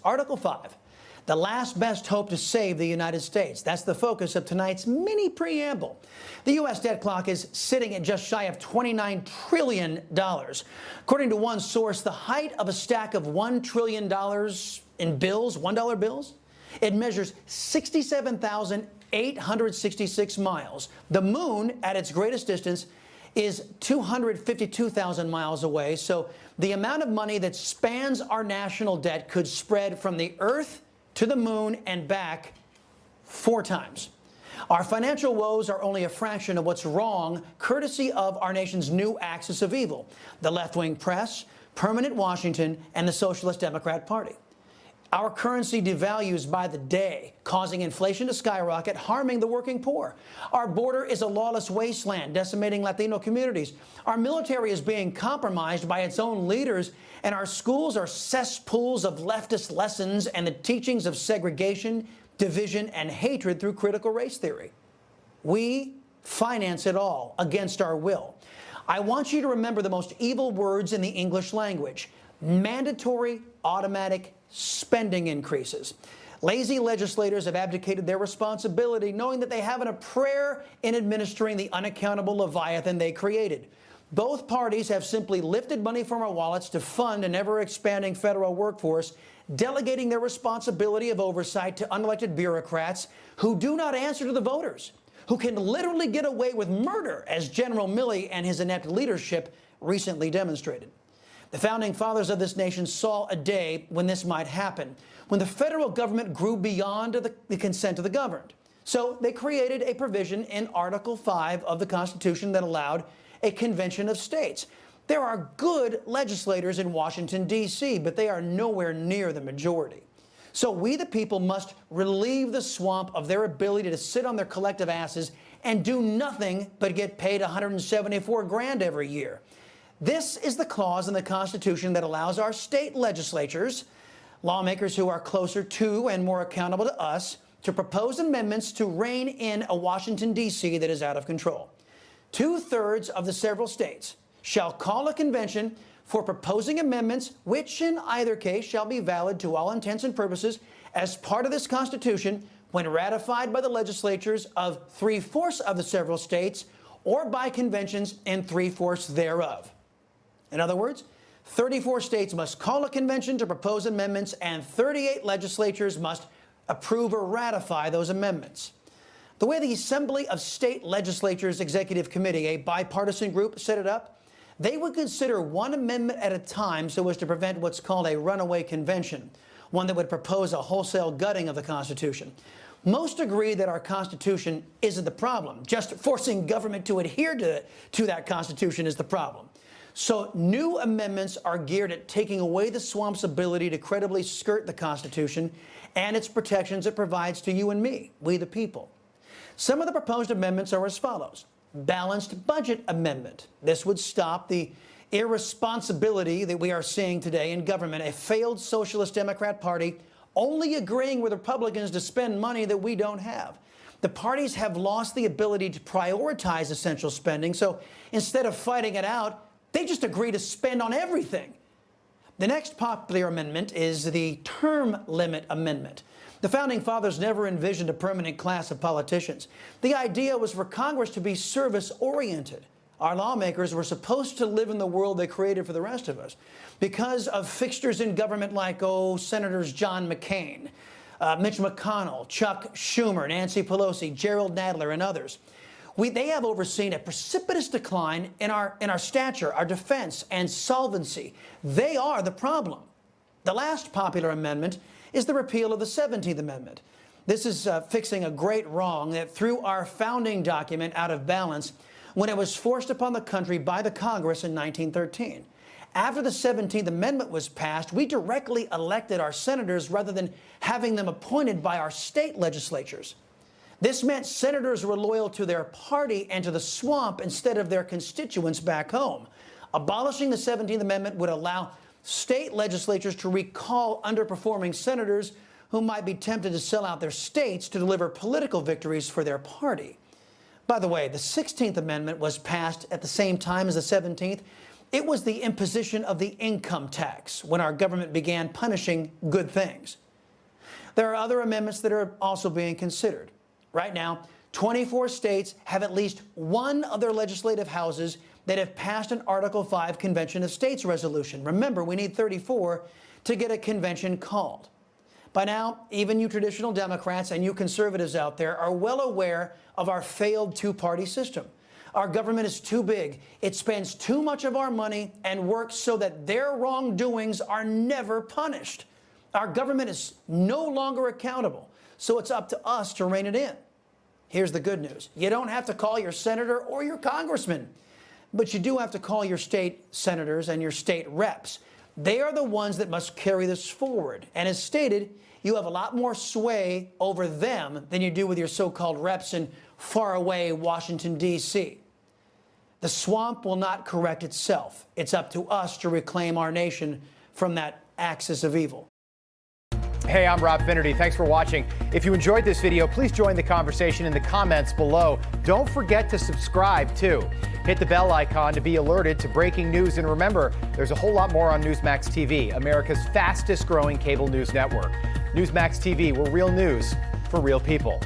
Article 5, the last best hope to save the United States. That's the focus of tonight's mini preamble. The U.S. debt clock is sitting at just shy of $29 trillion. According to one source, the height of a stack of $1 trillion in bills, $1 bills, it measures 67,866 miles. The moon, at its greatest distance, is 252,000 miles away. So the amount of money that spans our national debt could spread from the Earth to the moon and back 4 times. Our financial woes are only a fraction of what's wrong, courtesy of our nation's new axis of evil, the left-wing press, permanent Washington, and the Socialist Democrat Party. Our currency devalues by the day, causing inflation to skyrocket, harming the working poor. Our border is a lawless wasteland, decimating Latino communities. Our military is being compromised by its own leaders, and our schools are cesspools of leftist lessons and the teachings of segregation, division, and hatred through critical race theory. We finance it all against our will. I want you to remember the most evil words in the English language: mandatory automatic spending increases. Lazy legislators have abdicated their responsibility, knowing that they haven't a prayer in administering the unaccountable leviathan they created. Both parties have simply lifted money from our wallets to fund an ever-expanding federal workforce, delegating their responsibility of oversight to unelected bureaucrats who do not answer to the voters, who can literally get away with murder, as General Milley and his inept leadership recently demonstrated. The founding fathers of this nation saw a day when this might happen, when the federal government grew beyond the consent of the governed. So they created a provision in Article 5 of the Constitution that allowed a convention of states. There are good legislators in Washington, D.C., but they are nowhere near the majority. So we, the people, must relieve the swamp of their ability to sit on their collective asses and do nothing but get paid $174 grand every year. This is the clause in the Constitution that allows our state legislatures, lawmakers who are closer to and more accountable to us, to propose amendments to rein in a Washington, D.C. that is out of control. 2/3 of the several states shall call a convention for proposing amendments, which in either case shall be valid to all intents and purposes as part of this Constitution when ratified by the legislatures of 3/4 of the several states or by conventions in 3/4 thereof. In other words, 34 states must call a convention to propose amendments, and 38 legislatures must approve or ratify those amendments. The way the Assembly of State Legislatures Executive Committee, a bipartisan group, set it up, they would consider one amendment at a time so as to prevent what's called a runaway convention, one that would propose a wholesale gutting of the Constitution. Most agree that our Constitution isn't the problem. Just forcing government to adhere to that Constitution is the problem. So new amendments are geared at taking away the swamp's ability to credibly skirt the Constitution and its protections it provides to you and me, we the people. Some of the proposed amendments are as follows. Balanced budget amendment. This would stop the irresponsibility that we are seeing today in government, a failed Socialist Democrat Party only agreeing with Republicans to spend money that we don't have. The parties have lost the ability to prioritize essential spending, so instead of fighting it out, they just agree to spend on everything. The next popular amendment is the term limit amendment. The founding fathers never envisioned a permanent class of politicians. The idea was for Congress to be service-oriented. Our lawmakers were supposed to live in the world they created for the rest of us. Because of fixtures in government like, Senators John McCain, Mitch McConnell, Chuck Schumer, Nancy Pelosi, Gerald Nadler, and others, they have overseen a precipitous decline in our stature, our defense, and solvency. They are the problem. The last popular amendment is the repeal of the 17th Amendment. This is fixing a great wrong that threw our founding document out of balance when it was forced upon the country by the Congress in 1913. After the 17th Amendment was passed, we directly elected our senators rather than having them appointed by our state legislatures. This meant senators were loyal to their party and to the swamp instead of their constituents back home. Abolishing the 17th Amendment would allow state legislatures to recall underperforming senators who might be tempted to sell out their states to deliver political victories for their party. By the way, the 16th Amendment was passed at the same time as the 17th. It was the imposition of the income tax when our government began punishing good things. There are other amendments that are also being considered. Right now, 24 states have at least one of their legislative houses that have passed an Article 5 Convention of States resolution. Remember, we need 34 to get a convention called. By now, even you traditional Democrats and you conservatives out there are well aware of our failed two-party system. Our government is too big. It spends too much of our money and works so that their wrongdoings are never punished. Our government is no longer accountable, so it's up to us to rein it in. Here's the good news. You don't have to call your senator or your congressman, but you do have to call your state senators and your state reps. They are the ones that must carry this forward. And as stated, you have a lot more sway over them than you do with your so-called reps in faraway Washington, D.C. The swamp will not correct itself. It's up to us to reclaim our nation from that axis of evil. Hey, I'm Rob Finnerty. Thanks for watching. If you enjoyed this video, please join the conversation in the comments below. Don't forget to subscribe, too. Hit the bell icon to be alerted to breaking news. And remember, there's a whole lot more on Newsmax TV, America's fastest growing cable news network. Newsmax TV, we're real news for real people.